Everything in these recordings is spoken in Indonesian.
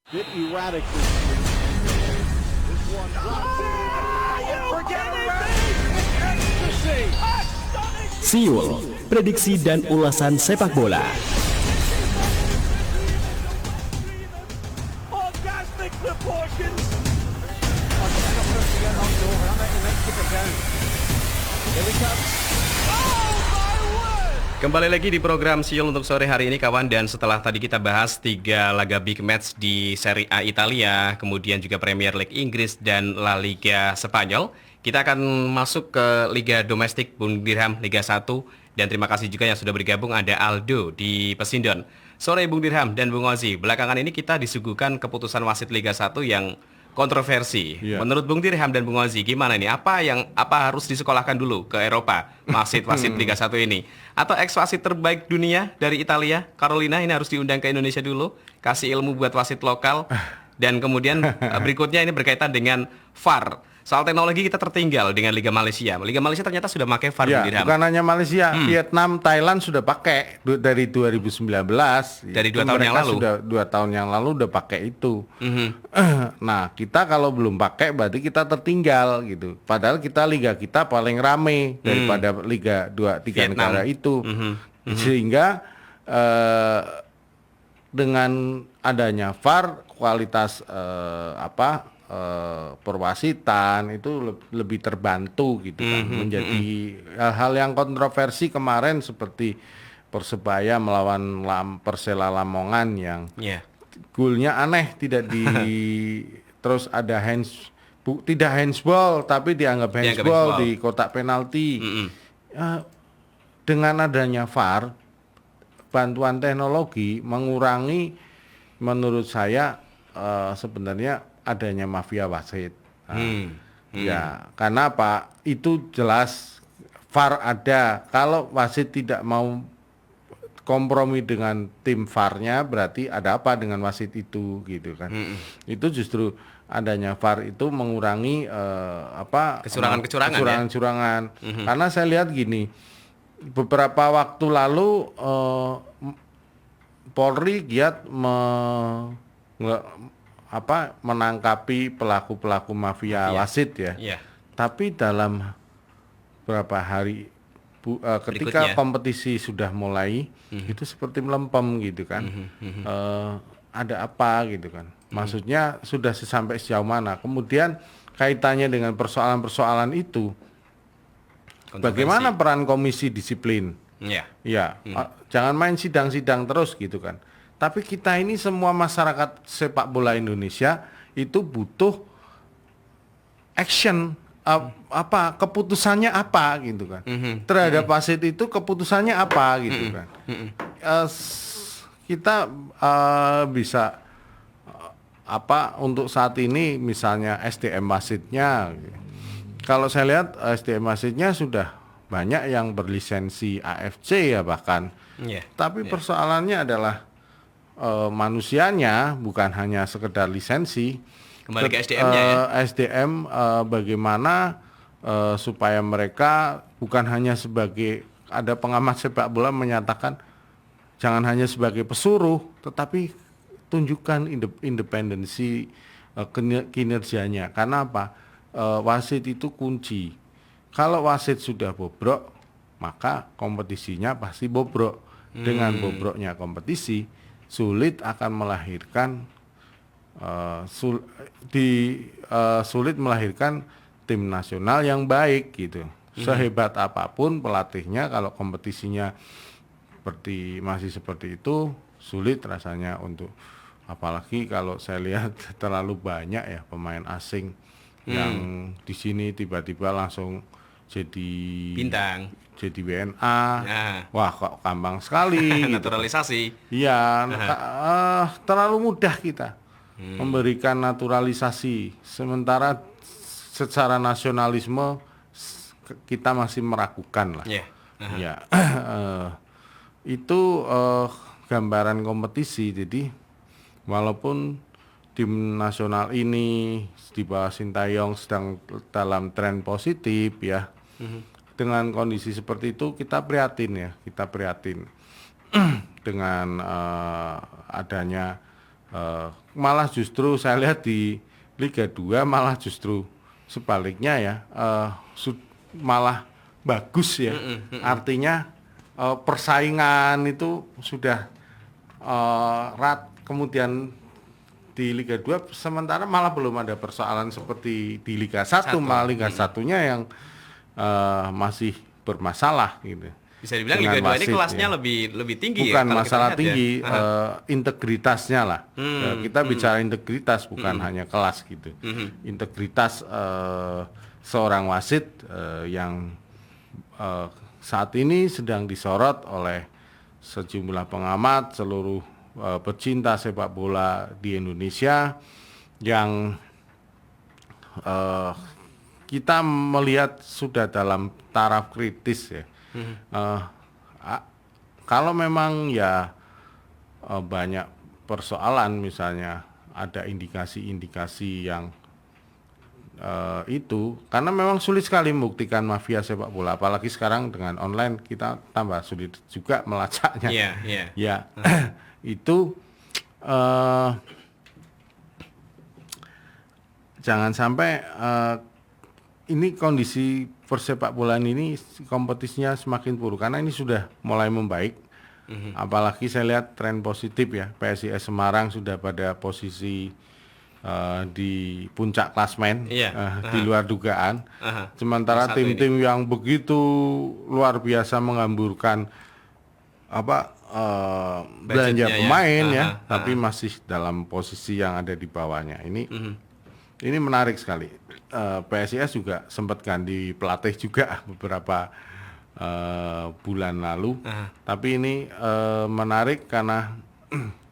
Bit erratic this week. This one drops it. Forget ecstasy. Siul, prediksi dan ulasan sepak bola. Orgasmic proportions. Here we come. Kembali lagi di program Siul untuk sore hari ini kawan, dan setelah tadi kita bahas 3 laga big match di Serie A Italia, kemudian juga Premier League Inggris dan La Liga Spanyol, kita akan masuk ke Liga Domestik Bung Dirham Liga 1, dan terima kasih juga yang sudah bergabung ada Aldo di Pesindon. Sore Bung Dirham dan Bung Ozi, belakangan ini kita disuguhkan keputusan wasit Liga 1 yang kontroversi. Iya. Menurut Bung Dirham dan Bung Ozi, gimana nih? Apa harus disekolahkan dulu ke Eropa wasit Liga 1 ini? Atau ex-wasit terbaik dunia dari Italia, Carolina, ini harus diundang ke Indonesia dulu, kasih ilmu buat wasit lokal. Dan kemudian berikutnya ini berkaitan dengan VAR. Soal teknologi kita tertinggal dengan Liga Malaysia. Liga Malaysia ternyata sudah pakai VAR, Ya, Bung Dirham. bukan hanya Malaysia, Vietnam, Thailand sudah pakai dari 2019. Dari Itu 2 tahun yang mereka lalu. Sudah 2 tahun yang lalu udah pakai itu. Nah, kita kalau belum pakai berarti kita tertinggal gitu. Padahal liga kita paling rame daripada liga 2-3 Vietnam. negara itu. Sehingga dengan adanya VAR kualitas perwasitan itu lebih terbantu gitu kan. Menjadi hal-hal yang kontroversi kemarin seperti Persebaya melawan Persela Lamongan yang Iya. golnya aneh, tidak terus ada tidak handsball tapi dianggap handsball di kotak penalti. Dengan adanya VAR, bantuan teknologi mengurangi, menurut saya sebenarnya adanya mafia wasit. Ya, karena apa? Itu jelas VAR ada. Kalau wasit tidak mau kompromi dengan tim VAR-nya, berarti ada apa dengan wasit itu gitu kan. Itu justru adanya VAR itu mengurangi kecurangan-kecurangan. Karena saya lihat gini, beberapa waktu lalu Polri giat menangkapi pelaku-pelaku mafia wasit ya. Iya. Tapi dalam beberapa hari ketika kompetisi sudah mulai, itu seperti melempem gitu kan. Ada apa gitu kan. Maksudnya sudah sampai sejauh mana. Kemudian kaitannya dengan persoalan-persoalan itu, bagaimana peran komisi disiplin? Iya. Ya, jangan main sidang-sidang terus gitu kan. Tapi kita ini semua masyarakat sepak bola Indonesia itu butuh action, keputusannya apa gitu kan. Terhadap wasit itu keputusannya apa gitu kan. Kita bisa untuk saat ini misalnya SDM wasitnya. Kalau saya lihat SDM wasitnya sudah banyak yang berlisensi AFC ya bahkan. Tapi persoalannya adalah manusianya, bukan hanya sekedar lisensi. Kembali ke SDM-nya ya. SDM bagaimana supaya mereka bukan hanya sebagai, ada pengamat sepak bola menyatakan jangan hanya sebagai pesuruh, tetapi tunjukkan independensi kinerjanya. Karena apa? Wasit itu kunci. Kalau wasit sudah bobrok, maka kompetisinya pasti bobrok. Dengan bobroknya kompetisi, sulit akan melahirkan sulit melahirkan tim nasional yang baik gitu. Sehebat apapun pelatihnya, kalau kompetisinya masih seperti itu, sulit rasanya untuk, apalagi kalau saya lihat terlalu banyak ya pemain asing yang di sini tiba-tiba langsung jadi Bintang. jadi WNA. Nah. Wah, kok gampang sekali. Naturalisasi. Iya, terlalu mudah kita memberikan naturalisasi. Sementara secara nasionalisme kita masih meragukan lah. Ya, itu gambaran kompetisi. Jadi walaupun tim nasional ini di bawah Sintayong sedang dalam tren positif ya, dengan kondisi seperti itu kita prihatin dengan adanya malah justru saya lihat di Liga 2 malah justru sebaliknya ya, malah bagus ya. Artinya persaingan itu sudah kemudian di Liga 2 sementara malah belum ada persoalan seperti di Liga 1, malah Liga 1-nya yang masih bermasalah gitu. Bisa dibilang Dengan Liga 2 ini wasit, kelasnya ya. lebih tinggi Bukan ya. Kalau masalah kita lihat tinggi, ya. integritasnya lah. Kita bicara integritas bukan hanya kelas gitu. Integritas seorang wasit yang saat ini sedang disorot oleh sejumlah pengamat, seluruh pecinta sepak bola di Indonesia yang kita melihat sudah dalam taraf kritis ya. Kalau memang ya banyak persoalan, misalnya ada indikasi-indikasi yang itu, karena memang sulit sekali membuktikan mafia sepak bola, apalagi sekarang dengan online kita tambah sulit juga melacaknya. Ya itu jangan sampai ini kondisi persepak bolaan ini kompetisinya semakin buruk karena ini sudah mulai membaik. Apalagi saya lihat tren positif ya, PSIS Semarang sudah pada posisi di puncak klasmen, di luar dugaan. Sementara tim-tim yang begitu luar biasa menghamburkan belanja pemain ya, tapi masih dalam posisi yang ada di bawahnya. Ini menarik sekali. PSIS juga sempat ganti pelatih juga beberapa bulan lalu. Tapi ini menarik karena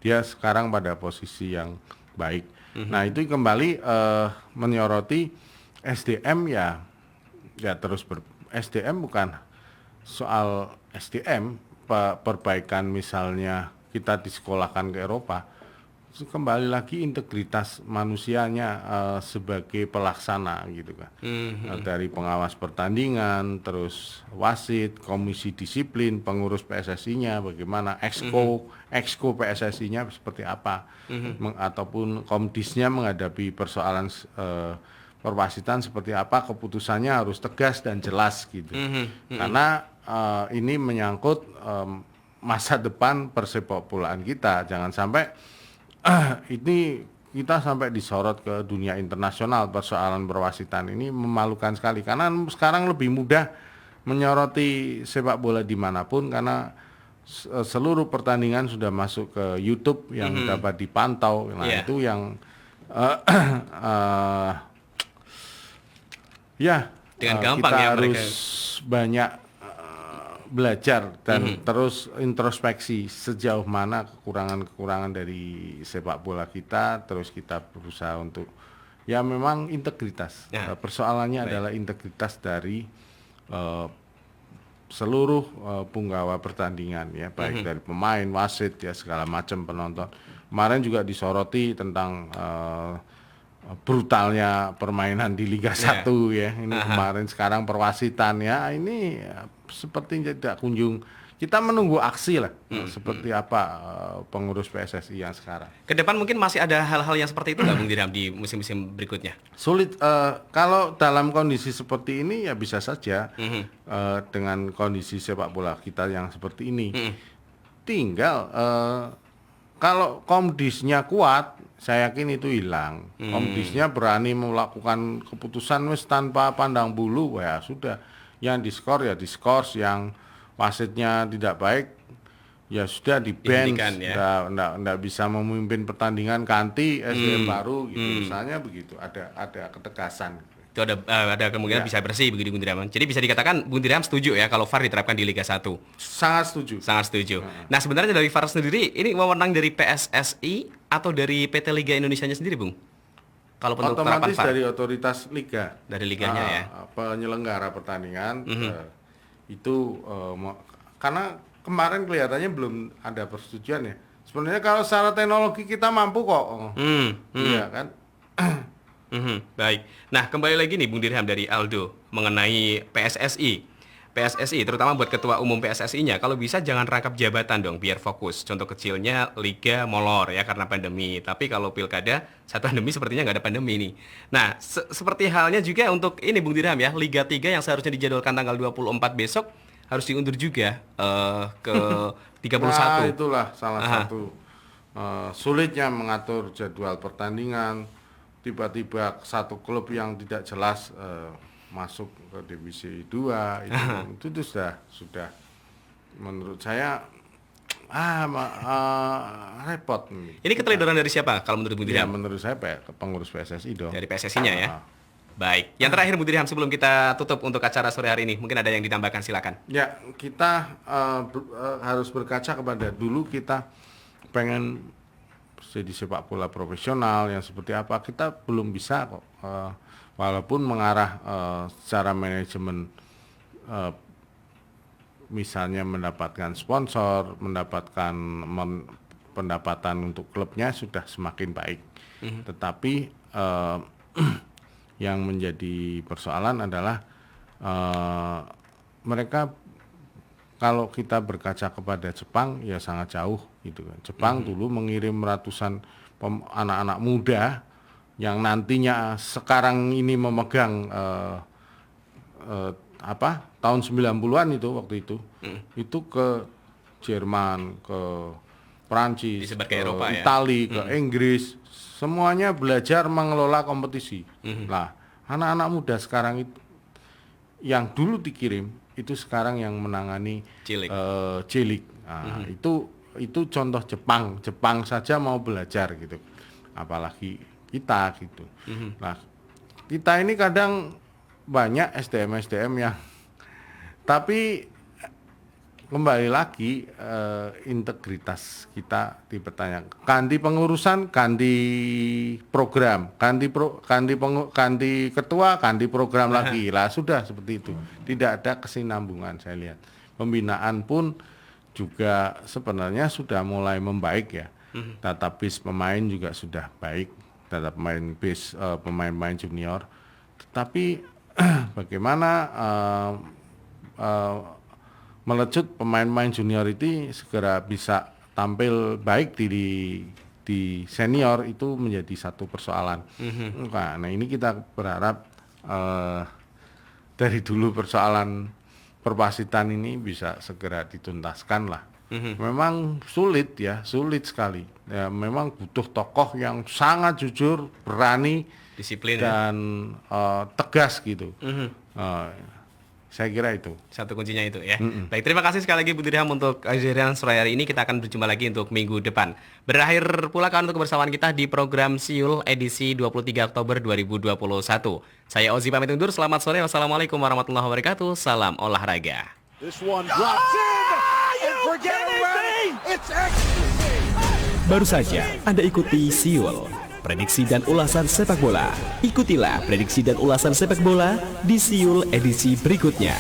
dia sekarang pada posisi yang baik. Nah itu kembali menyoroti SDM ya terus SDM bukan soal SDM perbaikan, misalnya kita disekolahkan ke Eropa, kembali lagi integritas manusianya sebagai pelaksana gitu kan. Dari pengawas pertandingan, terus wasit, komisi disiplin, pengurus PSSI-nya bagaimana, exco PSSI-nya seperti apa, ataupun komdisnya menghadapi persoalan perwasitan seperti apa, keputusannya harus tegas dan jelas gitu. Karena ini menyangkut masa depan persepak bolaan kita. Jangan sampai ini kita sampai disorot ke dunia internasional. Persoalan perwasitan ini memalukan sekali karena sekarang lebih mudah menyoroti sepak bola dimanapun karena seluruh pertandingan sudah masuk ke YouTube yang dapat dipantau. Nah itu yang dengan gampang kita ya harus mereka banyak belajar dan terus introspeksi sejauh mana kekurangan-kekurangan dari sepak bola kita, terus kita berusaha untuk ya memang integritas. Persoalannya adalah integritas dari seluruh punggawa pertandingan ya, baik dari pemain, wasit ya, segala macam penonton. Kemarin juga disoroti tentang brutalnya permainan di Liga 1 ya. Ini kemarin, sekarang perwasitan ya. Ini sepertinya tidak kunjung. Kita menunggu aksi lah, seperti apa pengurus PSSI yang sekarang. Ke depan mungkin masih ada hal-hal yang seperti itu nggak Bung Dirham di musim-musim berikutnya? Sulit, kalau dalam kondisi seperti ini ya bisa saja dengan kondisi sepak bola kita yang seperti ini. Tinggal kalau komdisnya kuat, saya yakin itu hilang. Komdisnya berani melakukan keputusan wis tanpa pandang bulu, ya sudah. Yang diskor ya diskors, yang wasitnya tidak baik ya sudah di bench, nggak bisa memimpin pertandingan, ganti SDM baru gitu. Misalnya begitu, ada ketegasan. Itu ada kemungkinan bisa bersih begitu Bung Dirham. Jadi bisa dikatakan Bung Dirham setuju ya kalau VAR diterapkan di Liga 1. Sangat setuju. Sangat setuju. Nah sebenarnya dari VAR sendiri ini wewenang dari PSSI atau dari PT Liga Indonesianya sendiri, Bung? Kalau untuk otomatis VAR? dari otoritas liga, dari liganya ya, penyelenggara pertandingan itu karena kemarin kelihatannya belum ada persetujuan ya. Sebenarnya kalau secara teknologi kita mampu kok, iya kan? Baik. Nah kembali lagi nih Bung Dirham dari Aldo mengenai PSSI. PSSI, terutama buat ketua umum PSSI-nya, kalau bisa jangan rangkap jabatan dong, biar fokus. Contoh kecilnya Liga molor ya karena pandemi. Tapi kalau Pilkada, saat pandemi sepertinya nggak ada pandemi nih. Nah, seperti halnya juga untuk ini Bung Dirham ya, Liga 3 yang seharusnya dijadwalkan tanggal 24 besok harus diundur juga ke 31. Nah, itulah salah satu sulitnya mengatur jadwal pertandingan. Tiba-tiba satu klub yang tidak jelas masuk ke divisi 2 itu sudah menurut saya repot. Ini keteledoran dari siapa kalau menurut Bung Ya, Dirham? menurut saya pengurus PSSI dong. Dari PSSI-nya ya. Baik. Yang terakhir Bung Dirham sebelum kita tutup untuk acara sore hari ini, mungkin ada yang ditambahkan, silakan. Ya, kita harus berkaca kepada dulu kita pengen jadi sepak bola profesional yang seperti apa, kita belum bisa kok. Walaupun mengarah secara manajemen misalnya mendapatkan sponsor, mendapatkan pendapatan untuk klubnya sudah semakin baik. Tetapi yang menjadi persoalan adalah mereka, kalau kita berkaca kepada Jepang ya sangat jauh gitu kan. Jepang dulu mengirim ratusan anak-anak muda yang nantinya sekarang ini memegang tahun 90-an itu waktu itu. Itu ke Jerman, ke Prancis, Disebar ke Eropa, Italia, ke Inggris, semuanya belajar mengelola kompetisi. Nah, anak-anak muda sekarang itu yang dulu dikirim itu sekarang yang menangani cilik. Nah, itu contoh Jepang. Jepang saja mau belajar gitu. Apalagi kita gitu. Nah, kita ini kadang banyak SDM yang tapi kembali lagi integritas kita dipertanyakan. Ganti pengurusan, ganti program, ganti ketua, ganti program lagi. Lah sudah seperti itu. Tidak ada kesinambungan saya lihat. Pembinaan pun juga sebenarnya sudah mulai membaik ya. Database pemain juga sudah baik, data pemain junior. Tetapi bagaimana melecut pemain-pemain junior itu segera bisa tampil baik di senior, itu menjadi satu persoalan. Nah, ini kita berharap dari dulu persoalan perwasitan ini bisa segera dituntaskan lah. Memang sulit sekali. Ya, memang butuh tokoh yang sangat jujur, berani, disiplin dan tegas gitu. Saya kira itu. Satu kuncinya itu ya. Baik, terima kasih sekali lagi Bu Dirham untuk kehadiran sore hari ini. Kita akan berjumpa lagi untuk minggu depan. Berakhir pula kawan untuk kebersamaan kita di program Siul edisi 23 Oktober 2021. Saya Ozi pamit undur. Selamat sore. Wassalamualaikum warahmatullahi wabarakatuh. Salam olahraga. This one drops in and forget about it. It's ecstasy. Baru saja Anda ikuti Siul, prediksi dan ulasan sepak bola. Ikutilah prediksi dan ulasan sepak bola di Siul edisi berikutnya.